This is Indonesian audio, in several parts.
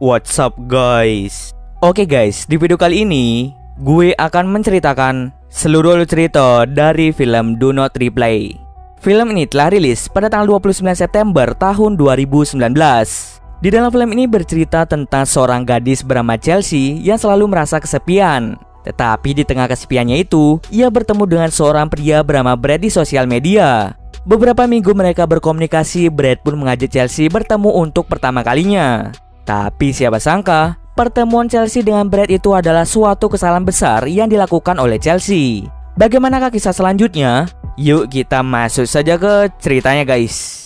What's up guys? Oke guys, di video kali ini gue akan menceritakan seluruh cerita dari film Do Not Reply. Film ini telah rilis pada tanggal 29 September tahun 2019. Di dalam film ini bercerita tentang seorang gadis bernama Chelsea yang selalu merasa kesepian. Tetapi di tengah kesepiannya itu, ia bertemu dengan seorang pria bernama Brad di sosial media. Beberapa minggu mereka berkomunikasi, Brad pun mengajak Chelsea bertemu untuk pertama kalinya. Tapi siapa sangka, pertemuan Chelsea dengan Brad itu adalah suatu kesalahan besar yang dilakukan oleh Chelsea. Bagaimanakah kisah selanjutnya? Yuk kita masuk saja ke ceritanya guys.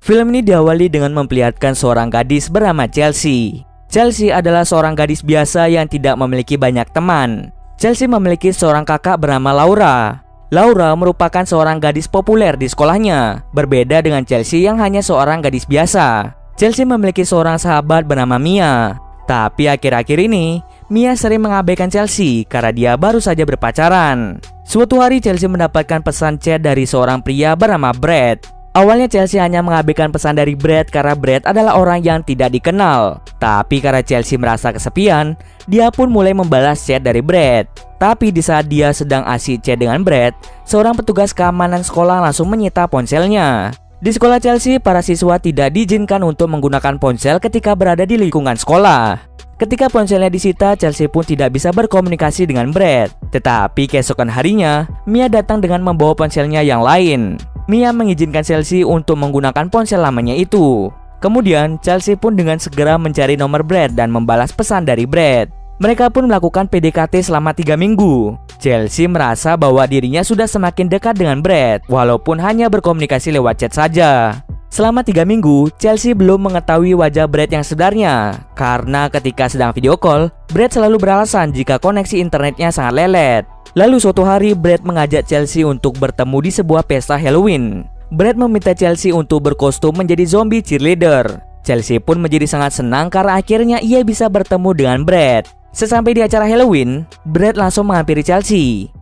Film ini diawali dengan memperlihatkan seorang gadis bernama Chelsea. Chelsea adalah seorang gadis biasa yang tidak memiliki banyak teman. Chelsea memiliki seorang kakak bernama Laura. Laura merupakan seorang gadis populer di sekolahnya, berbeda dengan Chelsea yang hanya seorang gadis biasa. Chelsea memiliki seorang sahabat bernama Mia. Tapi akhir-akhir ini, Mia sering mengabaikan Chelsea karena dia baru saja berpacaran. Suatu hari Chelsea mendapatkan pesan chat dari seorang pria bernama Brad. Awalnya Chelsea hanya mengabaikan pesan dari Brad karena Brad adalah orang yang tidak dikenal. Tapi karena Chelsea merasa kesepian, dia pun mulai membalas chat dari Brad. Tapi di saat dia sedang asyik chat dengan Brad, seorang petugas keamanan sekolah langsung menyita ponselnya. Di sekolah Chelsea, para siswa tidak diizinkan untuk menggunakan ponsel ketika berada di lingkungan sekolah. Ketika ponselnya disita, Chelsea pun tidak bisa berkomunikasi dengan Brad. Tetapi keesokan harinya, Mia datang dengan membawa ponselnya yang lain. Mia mengizinkan Chelsea untuk menggunakan ponsel lamanya itu. Kemudian, Chelsea pun dengan segera mencari nomor Brad dan membalas pesan dari Brad. Mereka pun melakukan PDKT selama 3 minggu. Chelsea merasa bahwa dirinya sudah semakin dekat dengan Brad, walaupun hanya berkomunikasi lewat chat saja. Selama 3 minggu, Chelsea belum mengetahui wajah Brad yang sebenarnya. Karena ketika sedang video call, Brad selalu beralasan jika koneksi internetnya sangat lelet. Lalu suatu hari, Brad mengajak Chelsea untuk bertemu di sebuah pesta Halloween. Brad meminta Chelsea untuk berkostum menjadi zombie cheerleader. Chelsea pun menjadi sangat senang karena akhirnya ia bisa bertemu dengan Brad. Sesampai di acara Halloween, Brad langsung menghampiri Chelsea.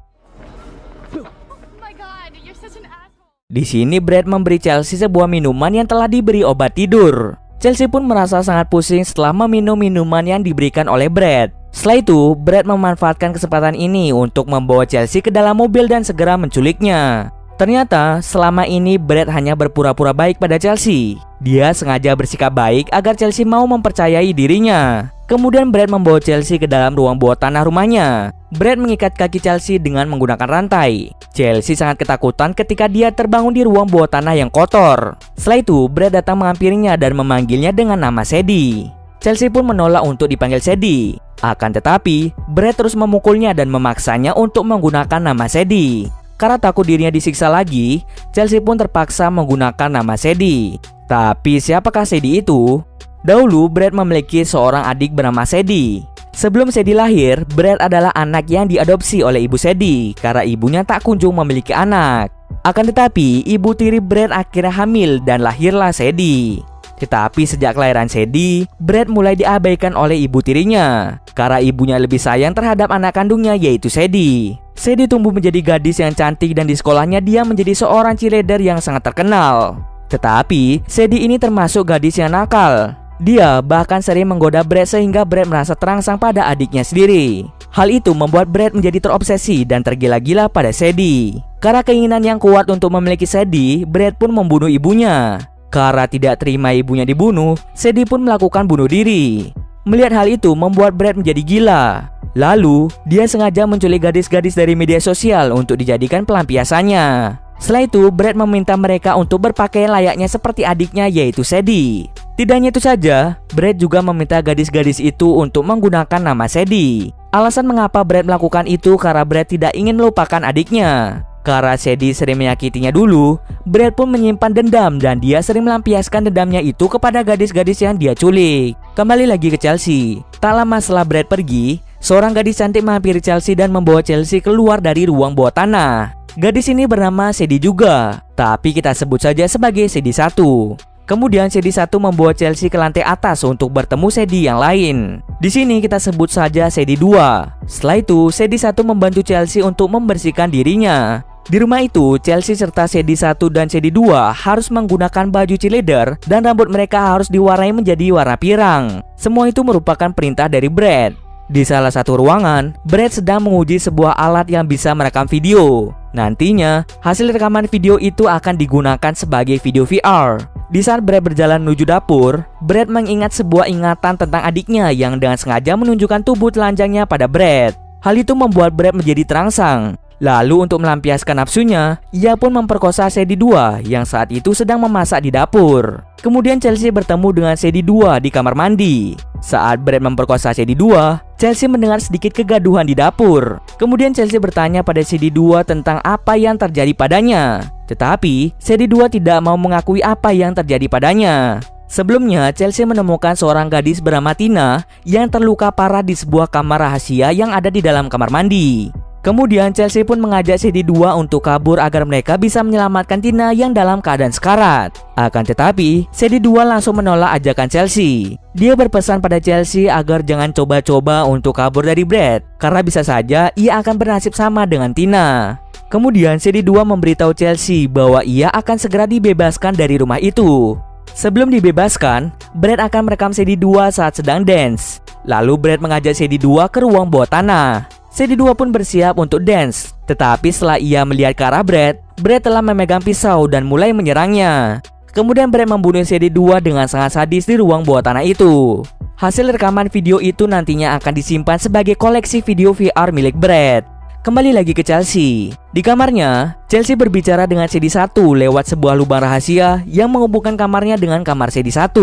Di sini Brad memberi Chelsea sebuah minuman yang telah diberi obat tidur. Chelsea pun merasa sangat pusing setelah meminum minuman yang diberikan oleh Brad. Setelah itu, Brad memanfaatkan kesempatan ini untuk membawa Chelsea ke dalam mobil dan segera menculiknya. Ternyata, selama ini Brad hanya berpura-pura baik pada Chelsea. Dia sengaja bersikap baik agar Chelsea mau mempercayai dirinya. Kemudian Brad membawa Chelsea ke dalam ruang bawah tanah rumahnya. Brad mengikat kaki Chelsea dengan menggunakan rantai. Chelsea sangat ketakutan ketika dia terbangun di ruang bawah tanah yang kotor. Setelah itu, Brad datang menghampirinya dan memanggilnya dengan nama Sadie. Chelsea pun menolak untuk dipanggil Sadie. Akan tetapi, Brad terus memukulnya dan memaksanya untuk menggunakan nama Sadie. Karena takut dirinya disiksa lagi, Chelsea pun terpaksa menggunakan nama Sadie. Tapi siapakah Sadie itu? Dahulu, Brad memiliki seorang adik bernama Sadie. Sebelum Sadie lahir, Brad adalah anak yang diadopsi oleh ibu Sadie karena ibunya tak kunjung memiliki anak. Akan tetapi, ibu tiri Brad akhirnya hamil dan lahirlah Sadie. Tetapi sejak kelahiran Sadie, Brad mulai diabaikan oleh ibu tirinya karena ibunya lebih sayang terhadap anak kandungnya yaitu Sadie. Sadie tumbuh menjadi gadis yang cantik dan di sekolahnya dia menjadi seorang cheerleader yang sangat terkenal. Tetapi, Sadie ini termasuk gadis yang nakal. Dia bahkan sering menggoda Brad sehingga Brad merasa terangsang pada adiknya sendiri. Hal itu membuat Brad menjadi terobsesi dan tergila-gila pada Sadie. Karena keinginan yang kuat untuk memiliki Sadie, Brad pun membunuh ibunya. Karena tidak terima ibunya dibunuh, Sadie pun melakukan bunuh diri. Melihat hal itu membuat Brad menjadi gila. Lalu, dia sengaja menculik gadis-gadis dari media sosial untuk dijadikan pelampiasannya. Setelah itu, Brad meminta mereka untuk berpakaian layaknya seperti adiknya yaitu Sadie. Tidak hanya itu saja, Brad juga meminta gadis-gadis itu untuk menggunakan nama Sadie. Alasan mengapa Brad melakukan itu karena Brad tidak ingin melupakan adiknya. Karena Sadie sering menyakitinya dulu, Brad pun menyimpan dendam dan dia sering melampiaskan dendamnya itu kepada gadis-gadis yang dia culik. Kembali lagi ke Chelsea. Tak lama setelah Brad pergi, seorang gadis cantik menghampiri Chelsea dan membawa Chelsea keluar dari ruang bawah tanah. Gadis ini bernama Sadie juga, tapi kita sebut saja sebagai Sadie 1. Kemudian Sadie 1 membawa Chelsea ke lantai atas untuk bertemu Sadie yang lain. Di sini kita sebut saja Sadie 2. Setelah itu, Sadie 1 membantu Chelsea untuk membersihkan dirinya. Di rumah itu, Chelsea serta Sadie 1 dan Sadie 2 harus menggunakan baju cheerleader dan rambut mereka harus diwarnai menjadi warna pirang. Semua itu merupakan perintah dari Brad. Di salah satu ruangan, Brad sedang menguji sebuah alat yang bisa merekam video. Nantinya, hasil rekaman video itu akan digunakan sebagai video VR. Di saat Brad berjalan menuju dapur, Brad mengingat sebuah ingatan tentang adiknya yang dengan sengaja menunjukkan tubuh telanjangnya pada Brad. Hal itu membuat Brad menjadi terangsang. Lalu untuk melampiaskan nafsunya, ia pun memperkosa Sadie 2 yang saat itu sedang memasak di dapur. Kemudian Chelsea bertemu dengan Sadie 2 di kamar mandi. Saat Brad memperkosa Sadie 2, Chelsea mendengar sedikit kegaduhan di dapur. Kemudian Chelsea bertanya pada Sadie 2 tentang apa yang terjadi padanya. Tetapi Sadie 2 tidak mau mengakui apa yang terjadi padanya. Sebelumnya, Chelsea menemukan seorang gadis bernama Tina yang terluka parah di sebuah kamar rahasia yang ada di dalam kamar mandi. Kemudian Chelsea pun mengajak Sadie 2 untuk kabur agar mereka bisa menyelamatkan Tina yang dalam keadaan sekarat. Akan tetapi, Sadie 2 langsung menolak ajakan Chelsea. Dia berpesan pada Chelsea agar jangan coba-coba untuk kabur dari Brad, karena bisa saja ia akan bernasib sama dengan Tina. Kemudian Sadie 2 memberitahu Chelsea bahwa ia akan segera dibebaskan dari rumah itu. Sebelum dibebaskan, Brad akan merekam Sadie 2 saat sedang dance. Lalu Brad mengajak Sadie 2 ke ruang bawah tanah. Sadie 2 pun bersiap untuk dance. Tetapi setelah ia melihat ke arah Brad, Brad telah memegang pisau dan mulai menyerangnya. Kemudian Brad membunuh Sadie 2 dengan sangat sadis di ruang bawah tanah itu. Hasil rekaman video itu nantinya akan disimpan sebagai koleksi video VR milik Brad. Kembali lagi ke Chelsea. Di kamarnya, Chelsea berbicara dengan Sadie 1 lewat sebuah lubang rahasia yang menghubungkan kamarnya dengan kamar Sadie 1.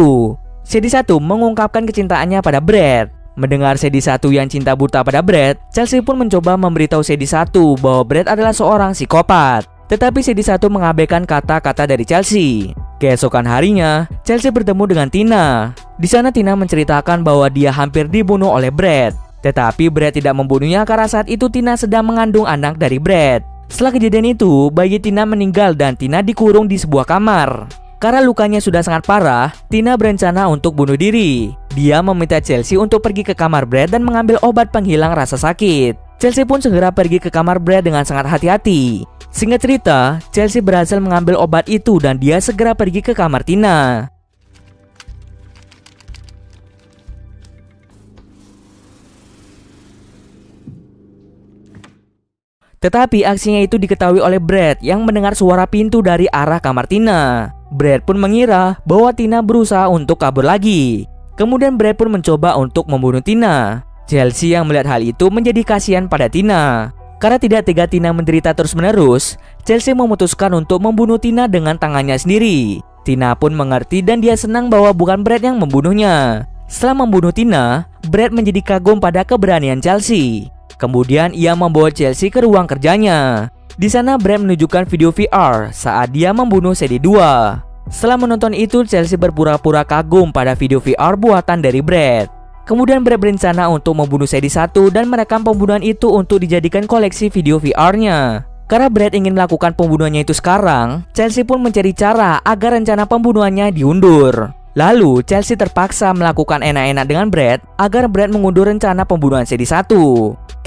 Sadie 1 mengungkapkan kecintaannya pada Brad. Mendengar Sadie 1 yang cinta buta pada Brad, Chelsea pun mencoba memberitahu Sadie 1 bahwa Brad adalah seorang psikopat. Tetapi Sadie 1 mengabaikan kata-kata dari Chelsea. Keesokan harinya, Chelsea bertemu dengan Tina. Di sana Tina menceritakan bahwa dia hampir dibunuh oleh Brad. Tetapi Brad tidak membunuhnya karena saat itu Tina sedang mengandung anak dari Brad. Setelah kejadian itu, bayi Tina meninggal dan Tina dikurung di sebuah kamar. Karena lukanya sudah sangat parah, Tina berencana untuk bunuh diri. Dia meminta Chelsea untuk pergi ke kamar Brad dan mengambil obat penghilang rasa sakit. Chelsea pun segera pergi ke kamar Brad dengan sangat hati-hati. Singkat cerita, Chelsea berhasil mengambil obat itu dan dia segera pergi ke kamar Tina. Tetapi aksinya itu diketahui oleh Brad yang mendengar suara pintu dari arah kamar Tina. Brad pun mengira bahwa Tina berusaha untuk kabur lagi. Kemudian Brad pun mencoba untuk membunuh Tina. Chelsea yang melihat hal itu menjadi kasihan pada Tina. Karena tidak tega Tina menderita terus-menerus, Chelsea memutuskan untuk membunuh Tina dengan tangannya sendiri. Tina pun mengerti dan dia senang bahwa bukan Brad yang membunuhnya. Setelah membunuh Tina, Brad menjadi kagum pada keberanian Chelsea. Kemudian ia membawa Chelsea ke ruang kerjanya. Di sana Brad menunjukkan video VR saat dia membunuh Sadie 2. Setelah menonton itu, Chelsea berpura-pura kagum pada video VR buatan dari Brad. Kemudian Brad berencana untuk membunuh Sadie 1 dan merekam pembunuhan itu untuk dijadikan koleksi video VR-nya. Karena Brad ingin melakukan pembunuhannya itu sekarang, Chelsea pun mencari cara agar rencana pembunuhannya diundur. Lalu Chelsea terpaksa melakukan enak-enak dengan Brad agar Brad mengundur rencana pembunuhan Sadie 1.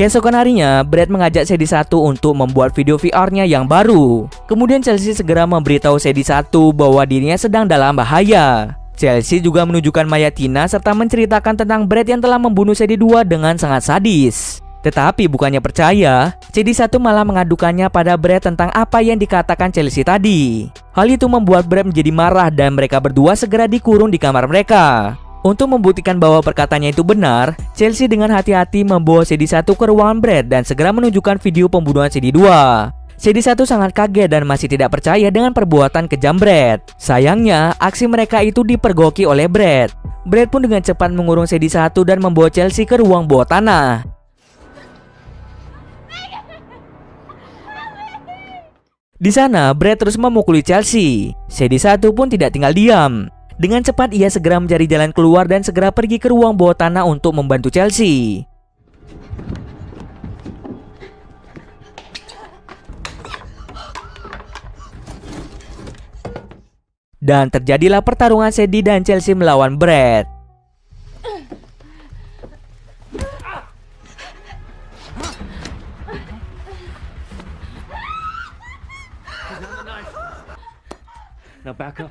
Keesokan harinya, Brad mengajak Sadie 1 untuk membuat video VR-nya yang baru. Kemudian Chelsea segera memberitahu Sadie 1 bahwa dirinya sedang dalam bahaya. Chelsea juga menunjukkan mayat Tina serta menceritakan tentang Brad yang telah membunuh Sadie 2 dengan sangat sadis. Tetapi bukannya percaya, Sadie 1 malah mengadukannya pada Brad tentang apa yang dikatakan Chelsea tadi. Hal itu membuat Brad menjadi marah dan mereka berdua segera dikurung di kamar mereka. Untuk membuktikan bahwa perkataannya itu benar, Chelsea dengan hati-hati membawa Sadie 1 ke ruangan Brad dan segera menunjukkan video pembunuhan Sadie 2. Sadie 1 sangat kaget dan masih tidak percaya dengan perbuatan kejam Brad. Sayangnya, aksi mereka itu dipergoki oleh Brad. Brad pun dengan cepat mengurung Sadie 1 dan membawa Chelsea ke ruang bawah tanah. Di sana, Brad terus memukuli Chelsea. Sadie 1 pun tidak tinggal diam. Dengan cepat ia segera mencari jalan keluar dan segera pergi ke ruang bawah tanah untuk membantu Chelsea. Dan terjadilah pertarungan Sadie dan Chelsea melawan Brad. Now back up.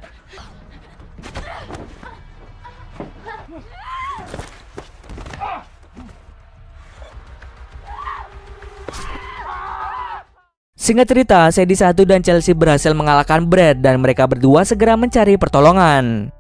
Singkat cerita, Sadie 1 dan Chelsea berhasil mengalahkan Brad dan mereka berdua segera mencari pertolongan.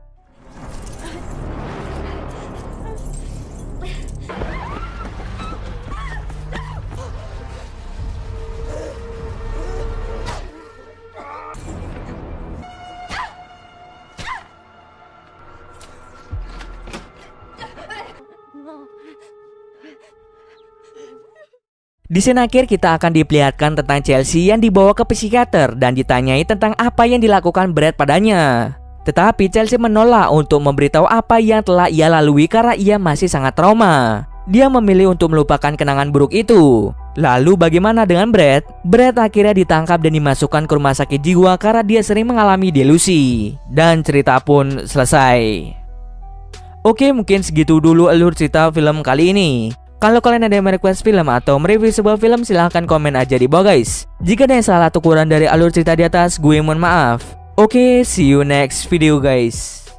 Di scene akhir kita akan diperlihatkan tentang Chelsea yang dibawa ke psikiater dan ditanyai tentang apa yang dilakukan Brad padanya. Tetapi Chelsea menolak untuk memberitahu apa yang telah ia lalui karena ia masih sangat trauma. Dia memilih untuk melupakan kenangan buruk itu. Lalu bagaimana dengan Brad? Brad akhirnya ditangkap dan dimasukkan ke rumah sakit jiwa karena dia sering mengalami delusi. Dan cerita pun selesai. Oke, mungkin segitu dulu alur cerita film kali ini. Kalau kalian ada yang merequest film atau mereview sebuah film, silahkan komen aja di bawah guys. Jika ada yang salah atau kurang dari alur cerita di atas, gue mohon maaf. Oke, see you next video guys.